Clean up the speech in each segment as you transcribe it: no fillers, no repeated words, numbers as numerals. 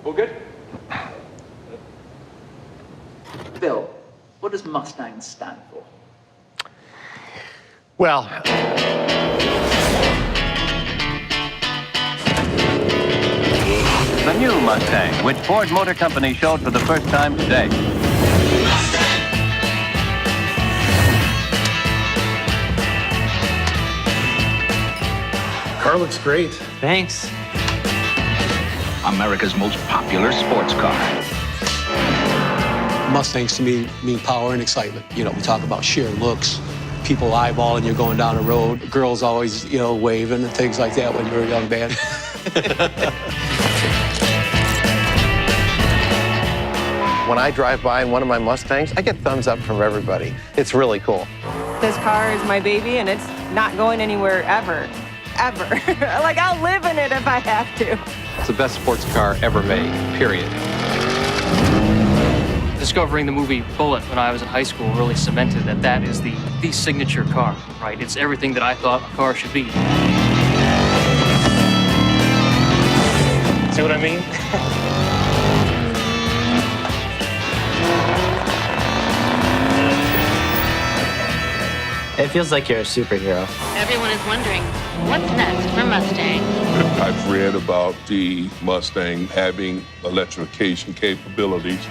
All good? Bill, what does Mustang stand for? Well, The new Mustang, which Ford Motor Company showed for the first time today. car looks great. Thanks. America's most popular sports car. Mustangs to me mean power and excitement. You know, we talk about sheer looks, people eyeballing you going down the road, girls always, you know, waving and things like that when you're a young man. When I drive by in one of my Mustangs, I get thumbs up from everybody. It's really cool. This car is my baby, and it's not going anywhere ever. Ever. Like, I'll live in it if I have to. It's the best sports car ever made, period. Discovering the movie Bullet when I was in high school really cemented that that is the signature car, right? It's everything that I thought a car should be. See what I mean? It feels like you're a superhero. Everyone is wondering, what's next for Mustang? I've read about the Mustang having electrification capabilities.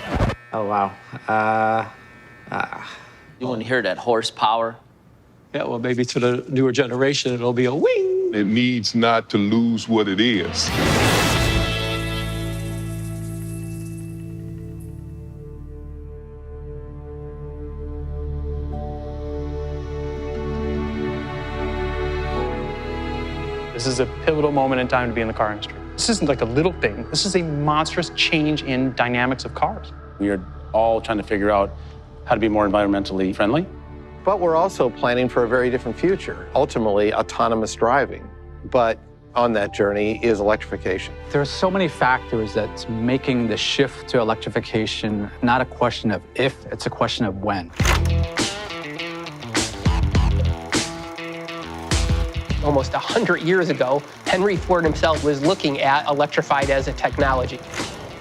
Oh, wow. You want to hear that horsepower? Yeah, well, maybe to the newer generation, it'll be a wing. It needs not to lose what it is. This is a pivotal moment in time to be in the car industry. This isn't like a little thing. This is a monstrous change in dynamics of cars. We are all trying to figure out how to be more environmentally friendly. But we're also planning for a very different future, ultimately autonomous driving. But on that journey is electrification. There are so many factors that's making the shift to electrification not a question of if, it's a question of when. Almost 100 years ago, Henry Ford himself was looking at electrified as a technology.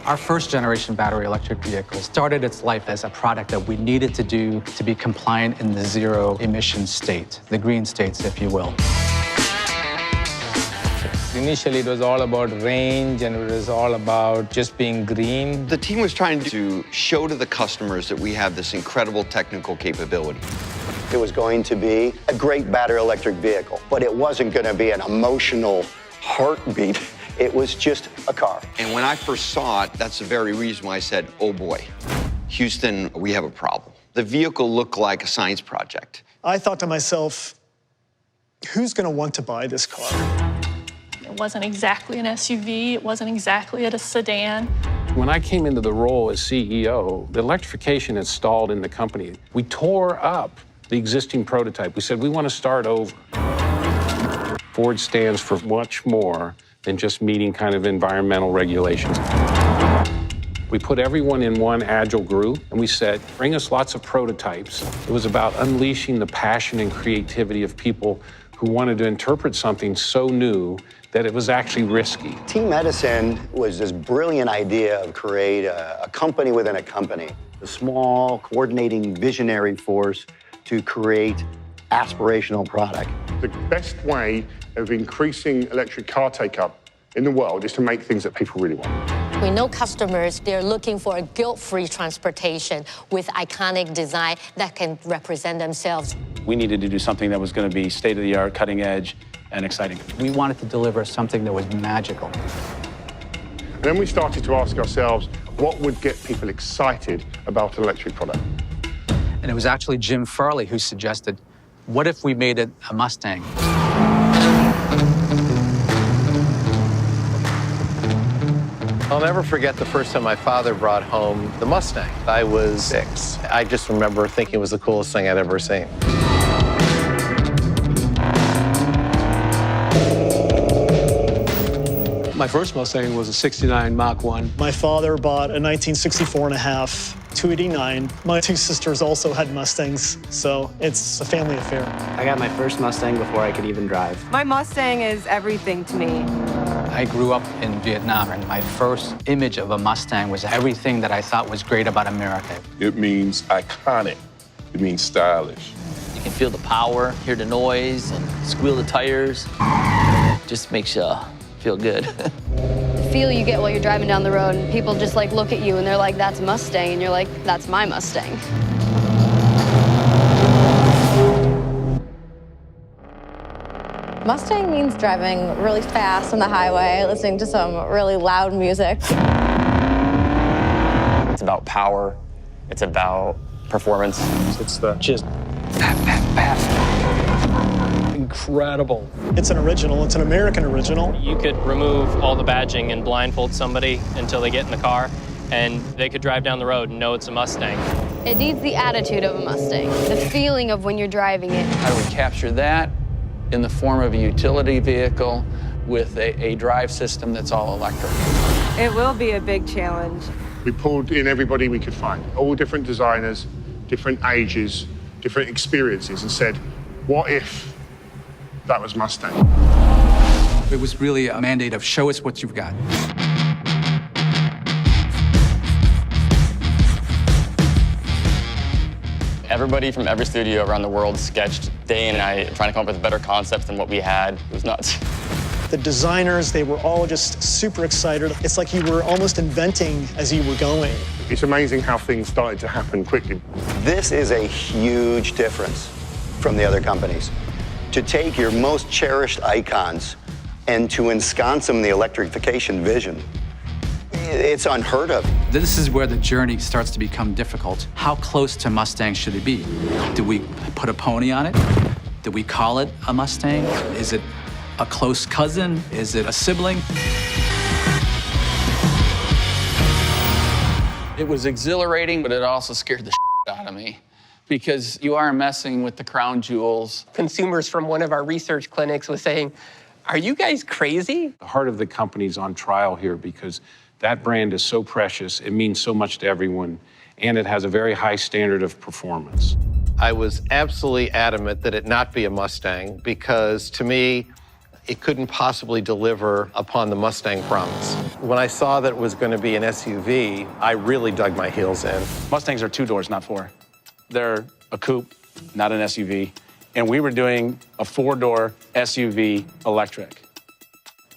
Our first generation battery electric vehicle started its life as a product that we needed to do to be compliant in the zero emission state, the green states, if you will. Initially, it was all about range and it was all about just being green. The team was trying to show to the customers that we have this incredible technical capability. It was going to be a great battery electric vehicle, but it wasn't going to be an emotional heartbeat. It was just a car. And when I first saw it, that's the very reason why I said, oh boy, Houston, we have a problem. The vehicle looked like a science project. I thought to myself, who's going to want to buy this car? It wasn't exactly an SUV. It wasn't exactly a sedan. When I came into the role as CEO, the electrification had stalled in the company. We tore up the existing prototype. We said, we want to start over. Ford stands for much more than just meeting kind of environmental regulations. We put everyone in one agile group, and we said, bring us lots of prototypes. It was about unleashing the passion and creativity of people who wanted to interpret something so new that it was actually risky. Team Edison was this brilliant idea of create a company within a company, a small, coordinating, visionary force to create aspirational product. The best way of increasing electric car take-up in the world is to make things that people really want. We know customers, they're looking for a guilt-free transportation with iconic design that can represent themselves. We needed to do something that was going to be state-of-the-art, cutting edge, and exciting. We wanted to deliver something that was magical. And then we started to ask ourselves, what would get people excited about an electric product? And it was actually Jim Farley who suggested, what if we made it a Mustang? I'll never forget the first time my father brought home the Mustang. I was 6. I just remember thinking it was the coolest thing I'd ever seen. My first Mustang was a 69 Mach-E. My father bought a 1964 and a half 289. My 2 sisters also had Mustangs, so it's a family affair. I got my first Mustang before I could even drive. My Mustang is everything to me. I grew up in Vietnam, and my first image of a Mustang was everything that I thought was great about America. It means iconic. It means stylish. You can feel the power, hear the noise, and squeal the tires. Just makes you feel good. The feel you get while you're driving down the road, and people just like look at you and they're like, that's a Mustang, and you're like, that's my Mustang. Mustang means driving really fast on the highway, listening to some really loud music. It's about power. It's about performance. It's the just incredible. It's an original. It's an American original. You could remove all the badging and blindfold somebody until they get in the car, and they could drive down the road and know it's a Mustang. It needs the attitude of a Mustang, the feeling of when you're driving it. How do we capture that in the form of a utility vehicle with a drive system that's all electric? It will be a big challenge. We pulled in everybody we could find, all different designers, different ages, different experiences, and said, what if that was Mustang? It was really a mandate of show us what you've got. Everybody from every studio around the world sketched day and night, trying to come up with better concepts than what we had. It was nuts. The designers, they were all just super excited. It's like you were almost inventing as you were going. It's amazing how things started to happen quickly. This is a huge difference from the other companies. To take your most cherished icons and to ensconce them in the electrification vision, it's unheard of. This is where the journey starts to become difficult. How close to Mustang should it be? Do we put a pony on it? Do we call it a Mustang? Is it a close cousin? Is it a sibling? It was exhilarating, but it also scared the shit out of me because you are messing with the crown jewels. Consumers from one of our research clinics was saying, are you guys crazy? The heart of the company's on trial here because that brand is so precious, it means so much to everyone, and it has a very high standard of performance. I was absolutely adamant that it not be a Mustang because, to me, it couldn't possibly deliver upon the Mustang promise. When I saw that it was going to be an SUV, I really dug my heels in. Mustangs are 2 doors, not 4. They're a coupe, not an SUV. And we were doing a 4-door SUV electric.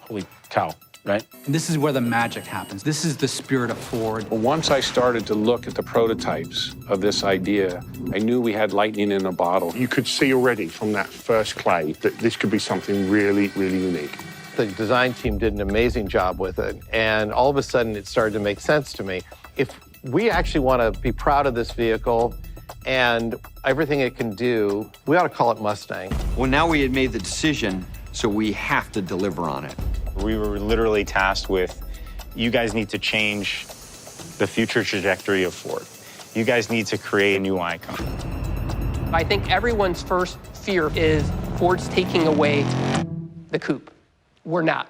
Holy cow, right? And this is where the magic happens. This is the spirit of Ford. Well, once I started to look at the prototypes of this idea, I knew we had lightning in a bottle. You could see already from that first clay that this could be something really, really unique. The design team did an amazing job with it, and all of a sudden it started to make sense to me. If we actually want to be proud of this vehicle and everything it can do, we ought to call it Mustang. Well, now we had made the decision, so we have to deliver on it. We were literally tasked with, you guys need to change the future trajectory of Ford. You guys need to create a new icon. I think everyone's first fear is Ford's taking away the coupe. We're not.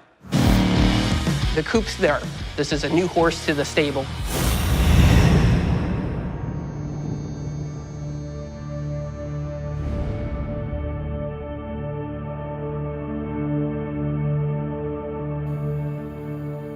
The coupe's there. This is a new horse to the stable.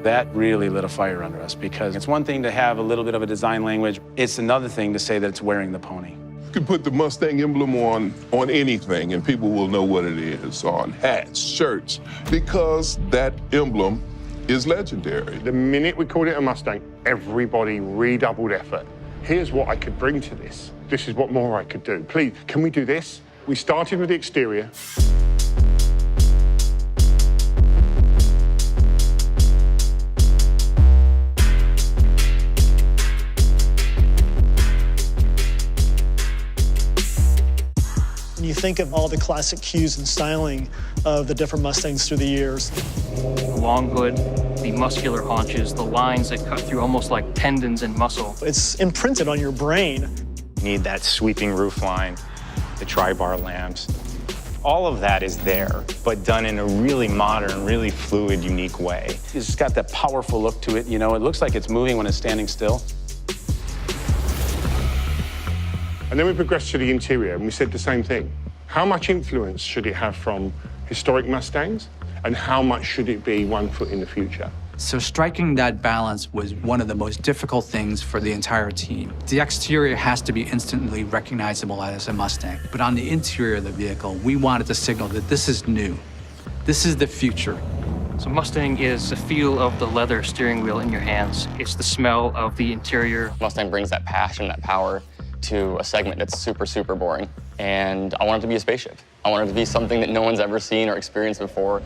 That really lit a fire under us because it's one thing to have a little bit of a design language. It's another thing to say that it's wearing the pony. You can put the Mustang emblem on anything and people will know what it is, on hats, shirts, because that emblem is legendary. The minute we called it a Mustang, everybody redoubled effort. Here's what I could bring to this. This is what more I could do. Please, can we do this? We started with the exterior. When you think of all the classic cues and styling of the different Mustangs through the years. The long hood, the muscular haunches, the lines that cut through almost like tendons and muscle. It's imprinted on your brain. You need that sweeping roof line, the tri-bar lamps. All of that is there, but done in a really modern, really fluid, unique way. It's just got that powerful look to it, you know? It looks like it's moving when it's standing still. And then we progressed to the interior and we said the same thing. How much influence should it have from historic Mustangs? and how much should it be 1 foot in the future? So striking that balance was one of the most difficult things for the entire team. The exterior has to be instantly recognizable as a Mustang, but on the interior of the vehicle, we wanted to signal that this is new. This is the future. So Mustang is the feel of the leather steering wheel in your hands. It's the smell of the interior. Mustang brings that passion, that power to a segment that's super, super boring. And I want it to be a spaceship. I want it to be something that no one's ever seen or experienced before.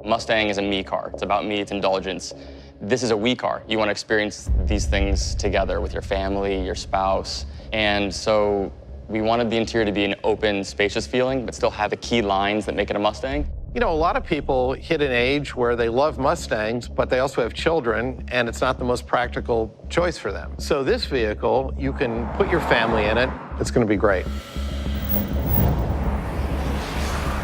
Mustang is a me car. It's about me, it's indulgence. This is a we car. You want to experience these things together with your family, your spouse. And so we wanted the interior to be an open, spacious feeling, but still have the key lines that make it a Mustang. You know, a lot of people hit an age where they love Mustangs, but they also have children, and it's not the most practical choice for them. So this vehicle, you can put your family in it. It's going to be great.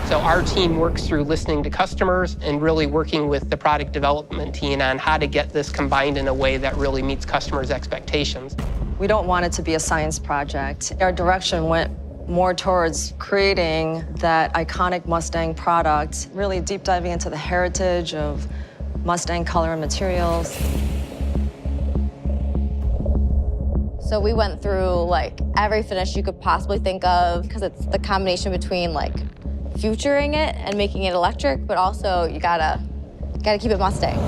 So our team works through listening to customers and really working with the product development team on how to get this combined in a way that really meets customers' expectations. We don't want it to be a science project. Our direction went more towards creating that iconic Mustang product, really deep diving into the heritage of Mustang color and materials. So we went through like every finish you could possibly think of, because it's the combination between like futuring it and making it electric, but also you gotta keep it Mustang.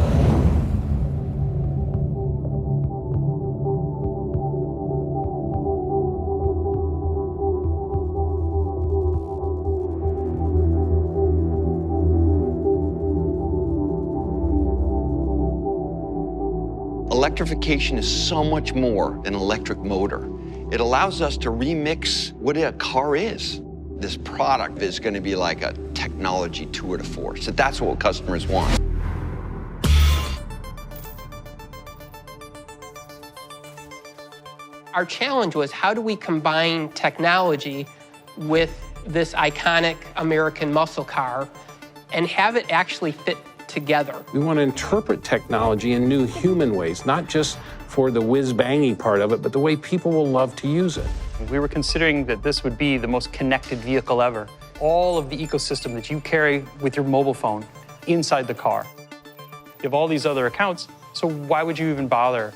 Electrification is so much more than an electric motor. It allows us to remix what a car is. This product is going to be like a technology tour de force. So that's what customers want. Our challenge was, how do we combine technology with this iconic American muscle car and have it actually fit together? We want to interpret technology in new human ways, not just for the whiz-banging part of it, but the way people will love to use it. We were considering that this would be the most connected vehicle ever. All of the ecosystem that you carry with your mobile phone inside the car. You have all these other accounts, so why would you even bother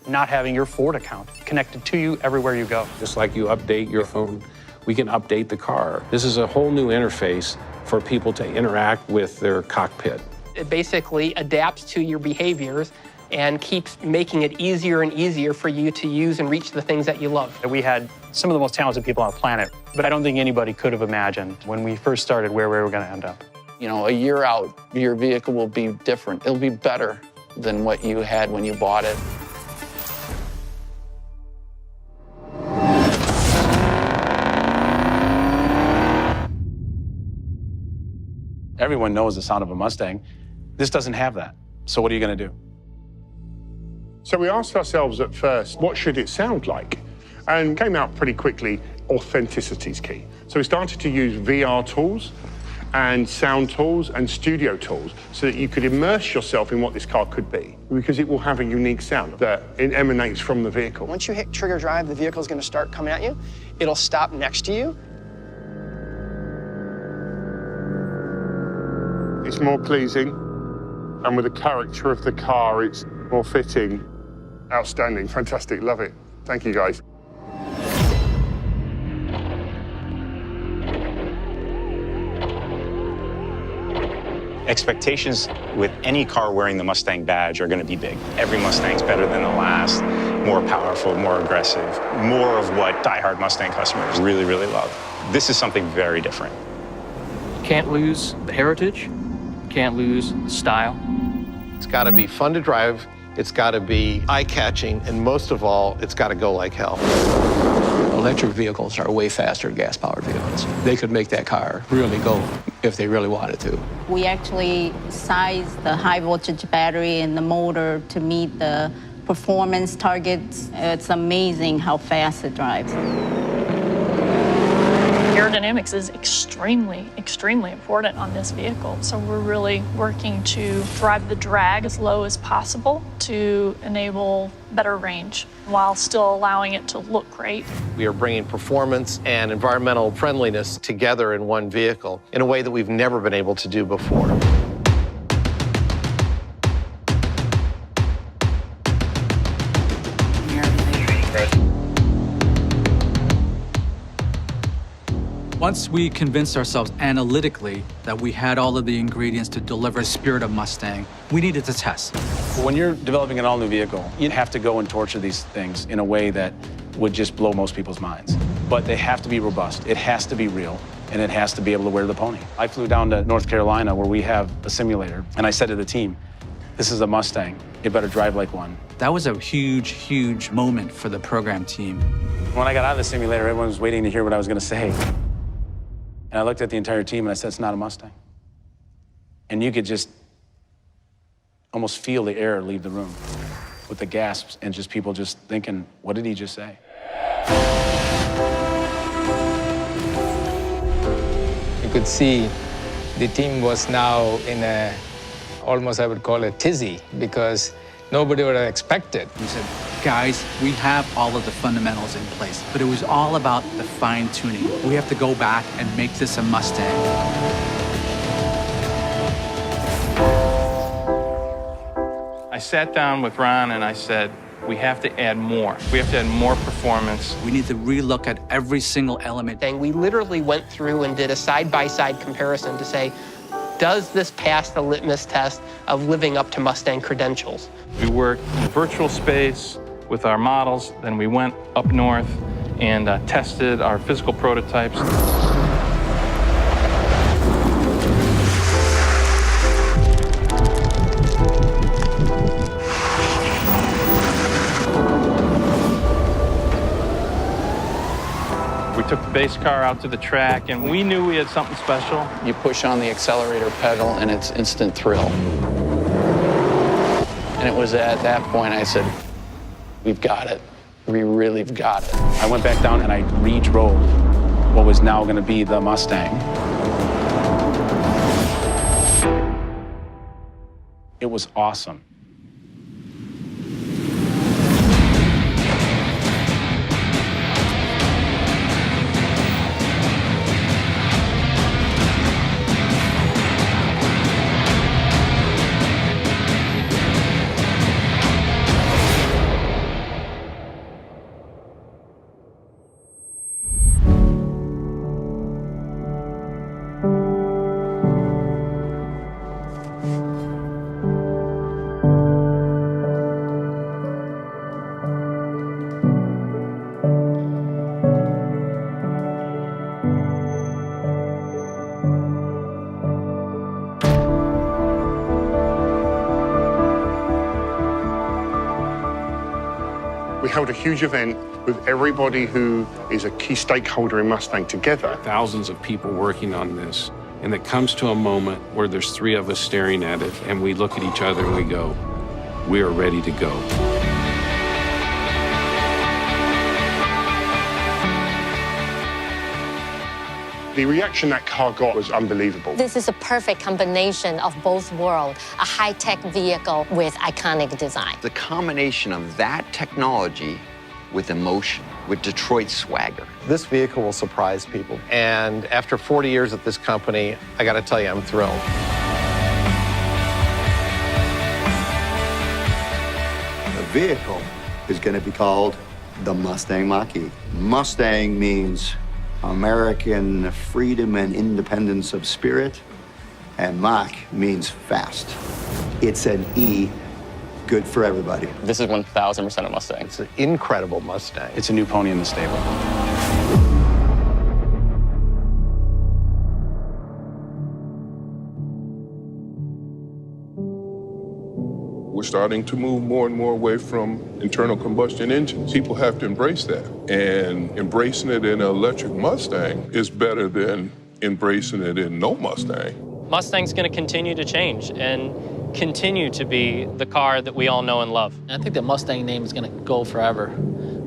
not having your Ford account connected to you everywhere you go? Just like you update your phone, we can update the car. This is a whole new interface for people to interact with their cockpit. It basically adapts to your behaviors and keeps making it easier and easier for you to use and reach the things that you love. We had some of the most talented people on the planet, but I don't think anybody could have imagined when we first started where we were going to end up. You know, a year out, your vehicle will be different. It'll be better than what you had when you bought it. Everyone knows the sound of a Mustang. This doesn't have that. So what are you going to do? So we asked ourselves at first, what should it sound like? And came out pretty quickly, authenticity is key. So we started to use VR tools and sound tools and studio tools so that you could immerse yourself in what this car could be, because it will have a unique sound that emanates from the vehicle. Once you hit trigger drive, the vehicle is going to start coming at you. It'll stop next to you. It's more pleasing, and with the character of the car, it's more fitting. Outstanding, fantastic, love it. Thank you, guys. Expectations with any car wearing the Mustang badge are going to be big. Every Mustang's better than the last, more powerful, more aggressive, more of what diehard Mustang customers really, really love. This is something very different. Can't lose the heritage, can't lose the style. It's got to be fun to drive, it's got to be eye-catching, and most of all, it's got to go like hell. Electric vehicles are way faster than gas-powered vehicles. They could make that car really go if they really wanted to. We actually sized the high-voltage battery and the motor to meet the performance targets. It's amazing how fast it drives. Air aerodynamics is extremely, extremely important on this vehicle. So we're really working to drive the drag as low as possible to enable better range while still allowing it to look great. We are bringing performance and environmental friendliness together in one vehicle in a way that we've never been able to do before. Once we convinced ourselves analytically that we had all of the ingredients to deliver the spirit of Mustang, we needed to test. When you're developing an all-new vehicle, you have to go and torture these things in a way that would just blow most people's minds. But they have to be robust, it has to be real, and it has to be able to wear the pony. I flew down to North Carolina where we have a simulator, and I said to the team, this is a Mustang, it better drive like one. That was a huge, huge moment for the program team. When I got out of the simulator, everyone was waiting to hear what I was gonna say. And I looked at the entire team and I said, it's not a Mustang. And you could just almost feel the air leave the room with the gasps and just people just thinking, what did he just say? You could see the team was now in a, almost I would call it tizzy, because nobody would have expected. We said, guys, we have all of the fundamentals in place, but it was all about the fine tuning. We have to go back and make this a Mustang. I sat down with Ron and I said, we have to add more. We have to add more performance. We need to relook at every single element. And we literally went through and did a side-by-side comparison to say, does this pass the litmus test of living up to Mustang credentials? We worked in virtual space with our models, then we went up north and tested our physical prototypes. We took the base car out to the track and we knew we had something special. You push on the accelerator pedal and it's instant thrill. And it was at that point I said, we've got it. We really have got it. I went back down and I re-drove what was now gonna be the Mustang. It was awesome. We held a huge event with everybody who is a key stakeholder in Mustang together. Thousands of people working on this, and it comes to a moment where there's three of us staring at it, and we look at each other and we go, we are ready to go. The reaction that car got was unbelievable. This is a perfect combination of both worlds, a high-tech vehicle with iconic design. The combination of that technology with emotion, with Detroit swagger. This vehicle will surprise people. And after 40 years at this company, I gotta tell you, I'm thrilled. The vehicle is going to be called the Mustang Mach-E. Mustang means American freedom and independence of spirit, and Mach means fast. It's an E, good for everybody. This is 1,000% a Mustang. It's an incredible Mustang. It's a new pony in the stable. We're starting to move more and more away from internal combustion engines. People have to embrace that. And embracing it in an electric Mustang is better than embracing it in no Mustang. Mustang's going to continue to change and continue to be the car that we all know and love. I think the Mustang name is going to go forever.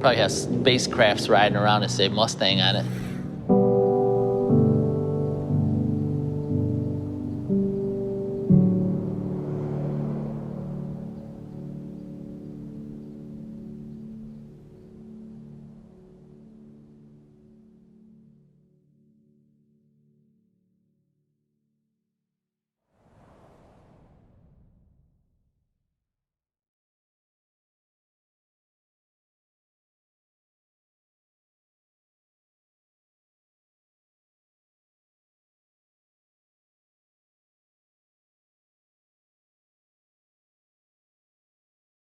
Probably have spacecrafts riding around and say Mustang on it.